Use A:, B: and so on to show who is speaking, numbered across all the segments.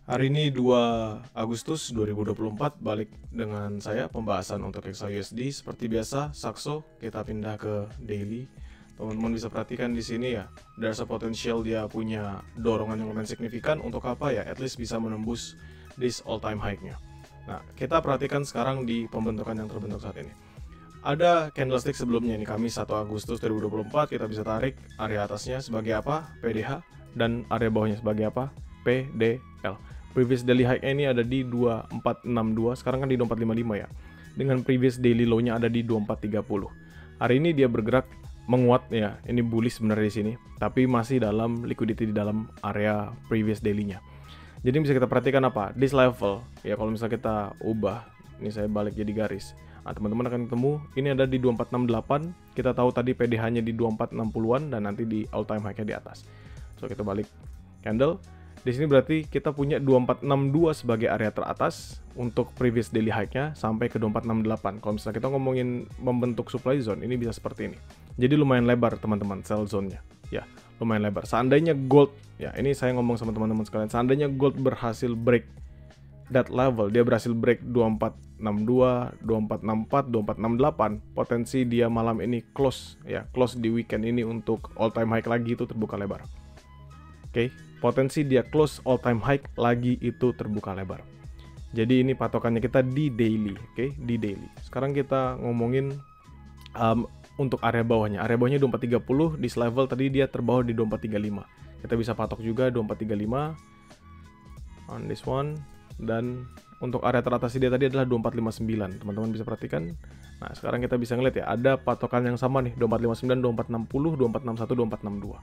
A: Hari ini 2 Agustus 2024 balik dengan saya pembahasan untuk XAUSD. Seperti biasa, Saxo kita pindah ke daily. Teman-teman bisa perhatikan di sini ya, there's a potential dia punya dorongan yang lumayan signifikan untuk apa ya, at least bisa menembus this all time high-nya. Nah, kita perhatikan sekarang di pembentukan yang terbentuk saat ini. Ada candlestick sebelumnya nih, Kamis 1 Agustus 2024, kita bisa tarik area atasnya sebagai apa? PDH, dan area bawahnya sebagai apa? PDL. Previous daily high ini ada di 2462, sekarang kan di 2455 ya. Dengan previous daily low-nya ada di 2430. Hari ini dia bergerak menguat ya. Ini bullish sebenarnya di sini, tapi masih dalam liquidity di dalam area previous daily-nya. Jadi bisa kita perhatikan apa? This level ya, kalau misalnya kita ubah, ini saya balik jadi garis. Nah, teman-teman akan ketemu ini ada di 2468. Kita tahu tadi PDH-nya di 2460-an dan nanti di all time high-nya di atas. So kita balik candle. Di sini berarti kita punya 2462 sebagai area teratas untuk previous daily high-nya sampai ke 2468. Kalau misalnya kita ngomongin membentuk supply zone, ini bisa seperti ini. Jadi lumayan lebar teman-teman sell zone-nya. Ya, lumayan lebar. Seandainya gold, ya ini saya ngomong sama teman-teman sekalian, seandainya gold berhasil break that level, dia berhasil break 2462, 2464, 2468, potensi dia malam ini close ya, close di weekend ini untuk all time high lagi itu terbuka lebar. Oke, potensi dia close all time high lagi itu terbuka lebar. Jadi ini patokannya kita di daily, oke, di daily. Sekarang kita ngomongin untuk area bawahnya. Area bawahnya 2430, di level tadi dia terbawah di 2435. Kita bisa patok juga 2435 on this one, dan untuk area teratas dia tadi adalah 2459. Teman-teman bisa perhatikan. Nah, sekarang kita bisa ngeliat ya, ada patokan yang sama nih, 2459, 2460, 2461, 2462.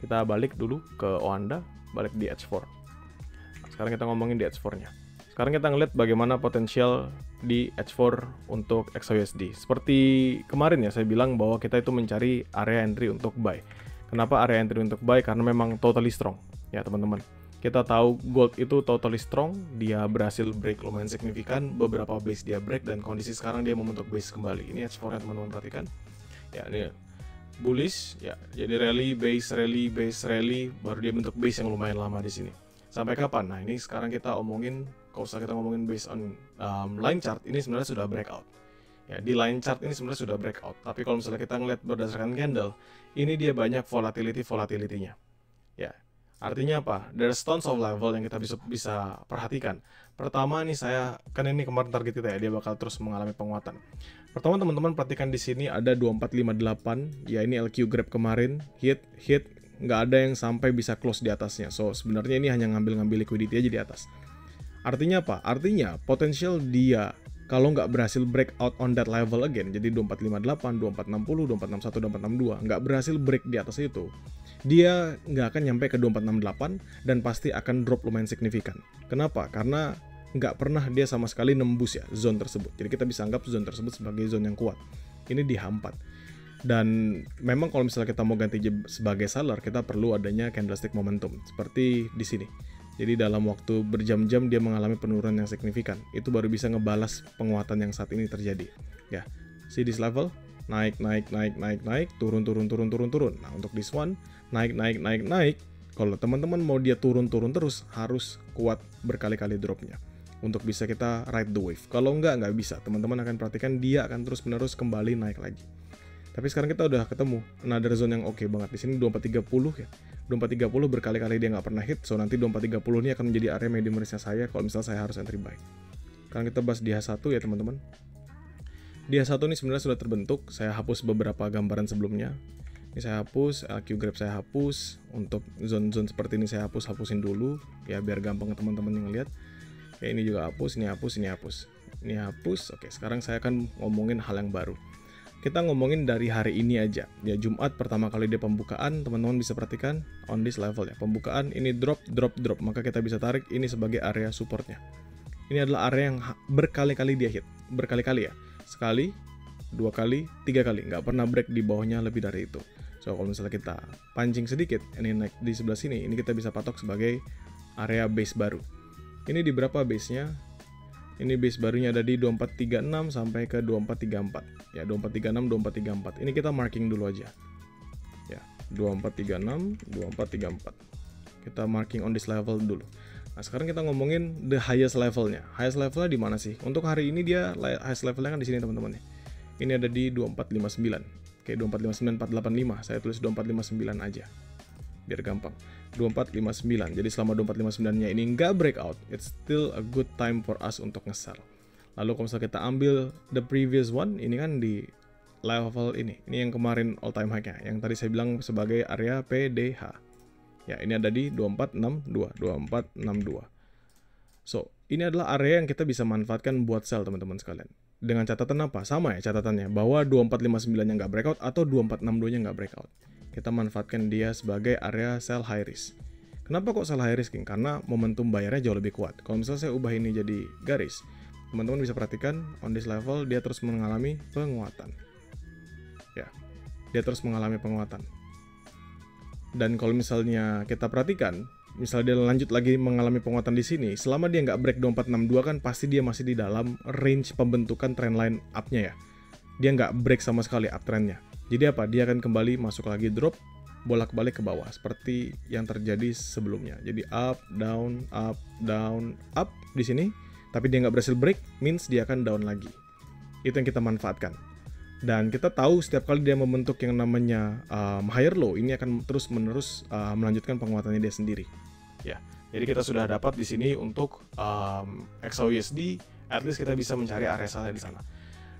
A: Kita balik dulu ke Oanda, balik di H4. Nah, sekarang kita ngomongin di H4-nya. Sekarang kita ngeliat bagaimana potensial di H4 untuk XAUSD. Seperti kemarin ya, saya bilang bahwa kita itu mencari area entry untuk buy. Kenapa area entry untuk buy? Karena memang totally strong. Ya teman-teman, kita tahu gold itu totally strong. Dia berhasil break lumayan signifikan. Beberapa base dia break dan kondisi sekarang dia membentuk base kembali. Ini H4-nya teman-teman perhatikan. Ya, ini bullish ya, jadi rally, base rally, baru dia bentuk base yang lumayan lama di sini. Sampai kapan? Nah, ini sekarang kita omongin, kalau kita ngomongin based on line chart, ini sebenarnya sudah breakout. Ya, di line chart ini sebenarnya sudah breakout. Tapi kalau misalnya kita ngeliat berdasarkan candle, ini dia banyak volatility-nya. Ya, artinya apa? There's tons of level yang kita bisa perhatikan. Pertama nih kan ini kemarin target kita ya, dia bakal terus mengalami penguatan. Pertama teman-teman perhatikan di sini ada 2458, ya ini LQ grab kemarin, hit, nggak ada yang sampai bisa close di atasnya. So sebenarnya ini hanya ngambil liquidity aja di atas. Artinya apa? Artinya potensial dia kalau nggak berhasil breakout on that level again, jadi 2458, 2460, 2461, 2462, nggak berhasil break di atas itu, dia nggak akan nyampe ke 2468 dan pasti akan drop lumayan signifikan. Kenapa? Karena nggak pernah dia sama sekali nembus ya zone tersebut. Jadi kita bisa anggap zone tersebut sebagai zone yang kuat. Ini di H4. Dan memang kalau misalnya kita mau ganti sebagai seller, kita perlu adanya candlestick momentum seperti di sini. Jadi dalam waktu berjam-jam dia mengalami penurunan yang signifikan. Itu baru bisa ngebalas penguatan yang saat ini terjadi. Ya, see this level, naik, turun. Nah, untuk this one, naik. Kalau teman-teman mau dia turun terus, harus kuat berkali-kali dropnya untuk bisa kita ride the wave. Kalau nggak bisa. Teman-teman akan perhatikan dia akan terus-menerus kembali naik lagi. Tapi sekarang kita udah ketemu another zone yang oke banget. Di sini 2430 ya. 2430 berkali-kali dia nggak pernah hit. So nanti 2430 ini akan menjadi area medium risk saya kalau misalnya saya harus entry buy. Sekarang kita bahas di H1 ya teman-teman. Di H1 ini sebenarnya sudah terbentuk. Saya hapus beberapa gambaran sebelumnya. Ini saya hapus, LQ grab saya hapus. Untuk zone-zone seperti ini saya hapusin dulu ya biar gampang teman-teman yang ngeliat. Ya, ini juga hapus, ini hapus. Oke, sekarang saya akan ngomongin hal yang baru. Kita ngomongin dari hari ini aja. Ya, Jumat pertama kali dia pembukaan, teman-teman bisa perhatikan on this level ya. Pembukaan ini drop, maka kita bisa tarik ini sebagai area supportnya. Ini adalah area yang berkali-kali dia hit. Berkali-kali ya. Sekali, 2 kali, 3 kali. Nggak pernah break di bawahnya lebih dari itu. So, kalau misalnya kita pancing sedikit, ini naik di sebelah sini, ini kita bisa patok sebagai area base baru. Ini di berapa base-nya? Ini base barunya ada di 2436 sampai ke 2434. Ya, 2436, 2434. Ini kita marking dulu aja. Ya, 2436, 2434. Kita marking on this level dulu. Nah, Nah, sekarang kita ngomongin the highest levelnya. Highest levelnya di mana sih? Untuk hari ini dia highest levelnya kan di sini teman-teman ya. Ini ada di 2459. Oke, 2459 485. Saya tulis 2459 aja. Biar gampang. 2459. Jadi selama 2459-nya ini nggak breakout, it's still a good time for us untuk nge-sell. Lalu kalau misalnya kita ambil the previous one, ini kan di level ini. Ini yang kemarin all time high-nya, yang tadi saya bilang sebagai area PDH. Ya, ini ada di 2462, 2462. So, ini adalah area yang kita bisa manfaatkan buat sell teman-teman sekalian. Dengan catatan apa? Sama ya catatannya, bahwa 2459-nya nggak breakout atau 2462-nya nggak breakout. Kita manfaatkan dia sebagai area sell high risk. Kenapa kok sell high risk, King? Karena momentum bayarnya jauh lebih kuat. Kalau misalnya saya ubah ini jadi garis, teman-teman bisa perhatikan on this level dia terus mengalami penguatan. Ya, dia terus mengalami penguatan. Dan kalau misalnya kita perhatikan, misalnya dia lanjut lagi mengalami penguatan di sini, selama dia nggak break 2462 kan pasti dia masih di dalam range pembentukan trendline up-nya ya. Dia nggak break sama sekali uptrendnya. Jadi apa? Dia akan kembali masuk lagi drop, bolak-balik ke bawah seperti yang terjadi sebelumnya. Jadi up, down, up di sini, tapi dia nggak berhasil break, means dia akan down lagi. Itu yang kita manfaatkan. Dan kita tahu setiap kali dia membentuk yang namanya higher low, ini akan terus-menerus melanjutkan penguatannya dia sendiri. Ya, jadi kita sudah dapat di sini untuk XAUUSD, at least kita bisa mencari area sell di sana.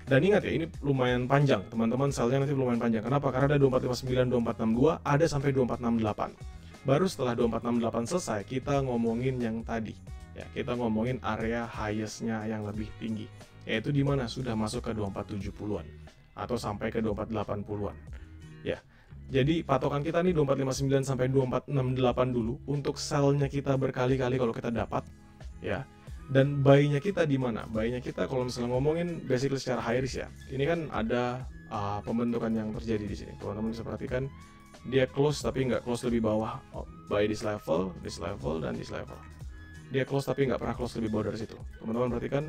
A: Dan ingat ya, ini lumayan panjang, teman-teman, sellnya nanti lumayan panjang. Kenapa? Karena ada 2459, 2462, ada sampai 2468. Baru setelah 2468 selesai, kita ngomongin yang tadi. Ya, kita ngomongin area highest-nya yang lebih tinggi. Yaitu di mana sudah masuk ke 2470-an atau sampai ke 2480-an. Ya. Jadi patokan kita nih 2459 sampai 2468 dulu untuk sell-nya kita berkali-kali kalau kita dapat, ya. Dan buy-nya kita di mana? Buy-nya kita kalau misalnya ngomongin basically secara high risk ya. Ini kan ada pembentukan yang terjadi di sini. Teman-teman bisa perhatikan dia close tapi nggak close lebih bawah. Buy this level, dan this level. Dia close tapi nggak pernah close lebih bawah dari situ. Teman-teman perhatikan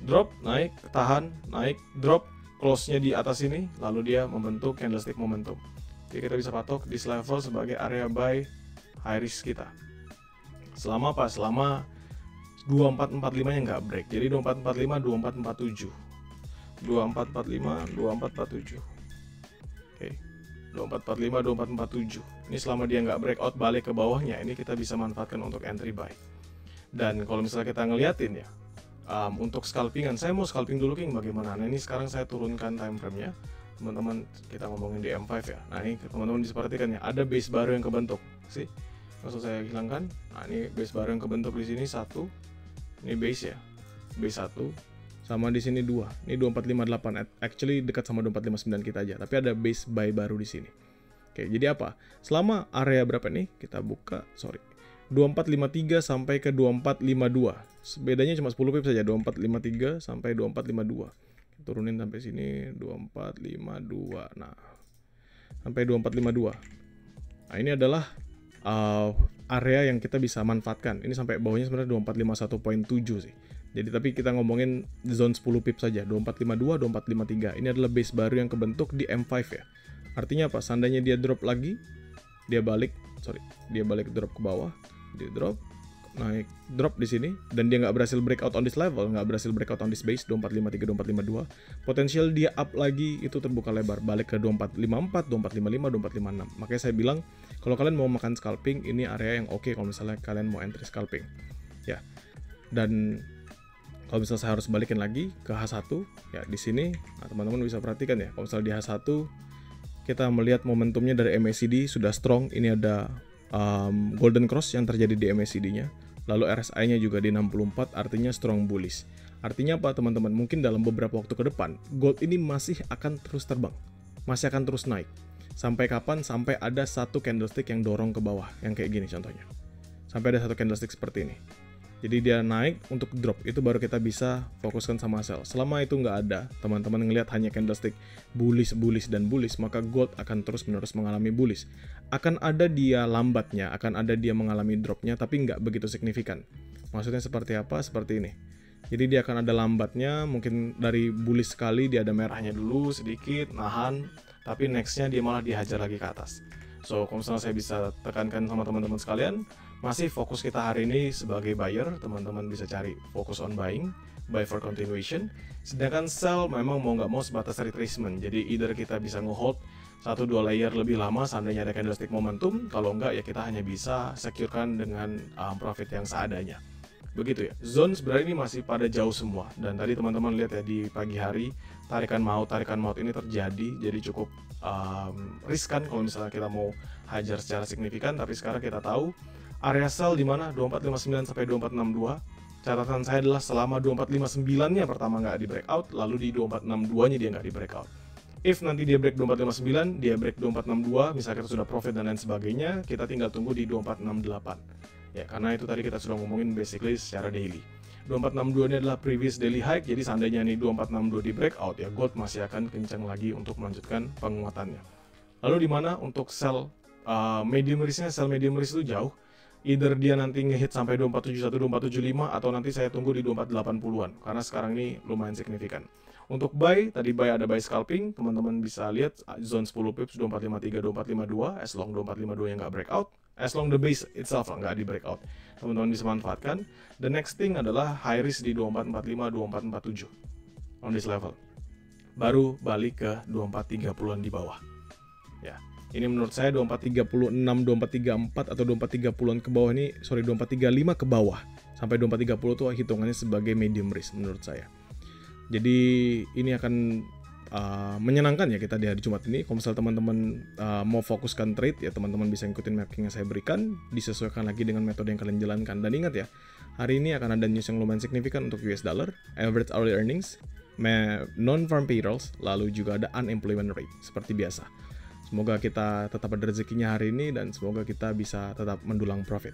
A: drop, naik, tahan, naik, drop, close-nya di atas ini, lalu dia membentuk candlestick momentum. Jadi kita bisa patok this level sebagai area buy high risk kita. Selama apa? Selama 2445-nya nggak break. Jadi 2445, 2447. 2445, 2447. Oke. 2445, 2447. Ini selama dia nggak breakout balik ke bawahnya, ini kita bisa manfaatkan untuk entry buy. Dan kalau misalnya kita ngeliatin ya, untuk scalpingan, saya mau scalping dulu King bagaimana. Nah ini sekarang saya turunkan time frame-nya. Teman-teman, kita ngomongin di M5 ya. Nah ini teman-teman bisa perhatikan ya, ada base baru yang kebentuk. Sih? Langsung saya hilangkan. Nah ini base baru yang kebentuk di sini 1. Ini base ya, base 1, sama di sini 2. Ini 2458, actually dekat sama 2459 kita aja, tapi ada base buy baru di sini. Oke, jadi apa? Selama area berapa nih? Kita buka, 2453 sampai ke 2452. Bedanya cuma 10 pip saja, 2453 sampai 2452. Turunin sampai sini 2452. Nah, sampai 2452. Nah, ini adalah area yang kita bisa manfaatkan. Ini sampai bawahnya sebenarnya 2451.7 sih. Jadi tapi kita ngomongin zone 10 pip saja, 2452, 2453. Ini adalah base baru yang kebentuk di M5 ya. Artinya apa? Seandainya dia drop lagi, dia balik drop ke bawah, dia drop, naik, drop di sini, dan dia nggak berhasil breakout on this level, nggak berhasil breakout on this base 2453, 2452. Potensial dia up lagi itu terbuka lebar, balik ke 2454, 2455, 2456. Makanya saya bilang kalau kalian mau makan scalping, ini area yang oke kalau misalnya kalian mau entry scalping. Ya. Dan kalau misalnya saya harus balikin lagi ke H1, ya di sini, nah, teman-teman bisa perhatikan ya, kalau misalnya di H1 kita melihat momentumnya dari MACD sudah strong. Ini ada golden cross yang terjadi di MACD-nya. Lalu RSI-nya juga di 64, artinya strong bullish. Artinya apa teman-teman? Mungkin dalam beberapa waktu ke depan, gold ini masih akan terus terbang, masih akan terus naik. Sampai kapan? Sampai ada satu candlestick yang dorong ke bawah, yang kayak gini contohnya. Sampai ada satu candlestick seperti ini. Jadi dia naik untuk drop, itu baru kita bisa fokuskan sama sell. Selama itu nggak ada, teman-teman ngelihat hanya candlestick bullish, dan bullish, maka gold akan terus-menerus mengalami bullish. Akan ada dia lambatnya, akan ada dia mengalami dropnya, tapi nggak begitu signifikan. Maksudnya seperti apa? Seperti ini. Jadi dia akan ada lambatnya, mungkin dari bullish sekali dia ada merahnya dulu sedikit, nahan, tapi nextnya dia malah dihajar lagi ke atas. So kalau misalnya saya bisa tekankan sama teman-teman sekalian, masih fokus kita hari ini sebagai buyer, teman-teman bisa cari fokus on buying, buy for continuation. Sedangkan sell memang mau nggak mau sebatas retracement. Jadi either kita bisa nge-hold 1-2 layer lebih lama seandainya ada candlestick momentum, kalau enggak ya kita hanya bisa securekan dengan profit yang seadanya. Begitu ya. Zone sebenarnya ini masih pada jauh semua, dan tadi teman-teman lihat ya di pagi hari tarikan maut ini terjadi, jadi cukup riskan kalau misalnya kita mau hajar secara signifikan. Tapi sekarang kita tahu area sell di mana 2459 sampai 2462. Catatan saya adalah selama 2459-nya pertama nggak di breakout, lalu di 2462-nya dia nggak di breakout. If nanti dia break 2459, dia break 2462, misalnya kita sudah profit dan lain sebagainya, kita tinggal tunggu di 2468. Ya, karena itu tadi kita sudah ngomongin basically secara daily. 2462 ini adalah previous daily high, jadi seandainya nih 2462 di breakout, ya gold masih akan kencang lagi untuk melanjutkan penguatannya. Lalu di mana untuk sell medium risk-nya, sell medium risk itu jauh. Either dia nanti ngehit sampai 2471, 2475, atau nanti saya tunggu di 2480-an, karena sekarang ini lumayan signifikan. Untuk buy, tadi buy ada buy scalping, teman-teman bisa lihat zone 10 pips 2453, 2452, as long 2452 yang nggak breakout, as long the base itself nggak di breakout, teman-teman bisa manfaatkan. The next thing adalah high risk di 2445, 2447 on this level, baru balik ke 2430-an di bawah. Ya, ini menurut saya 2436, 2434 atau 2430-an ke bawah ini, 2435 ke bawah sampai 2430 tuh hitungannya sebagai medium risk menurut saya. Jadi ini akan menyenangkan ya kita di hari Jumat ini. Kalau misalnya teman-teman mau fokuskan trade, ya teman-teman bisa ikutin marking yang saya berikan, disesuaikan lagi dengan metode yang kalian jalankan. Dan ingat ya, hari ini akan ada news yang lumayan signifikan untuk US dollar, average hourly earnings, non-farm payrolls, lalu juga ada unemployment rate seperti biasa. Semoga kita tetap ada rezekinya hari ini dan semoga kita bisa tetap mendulang profit.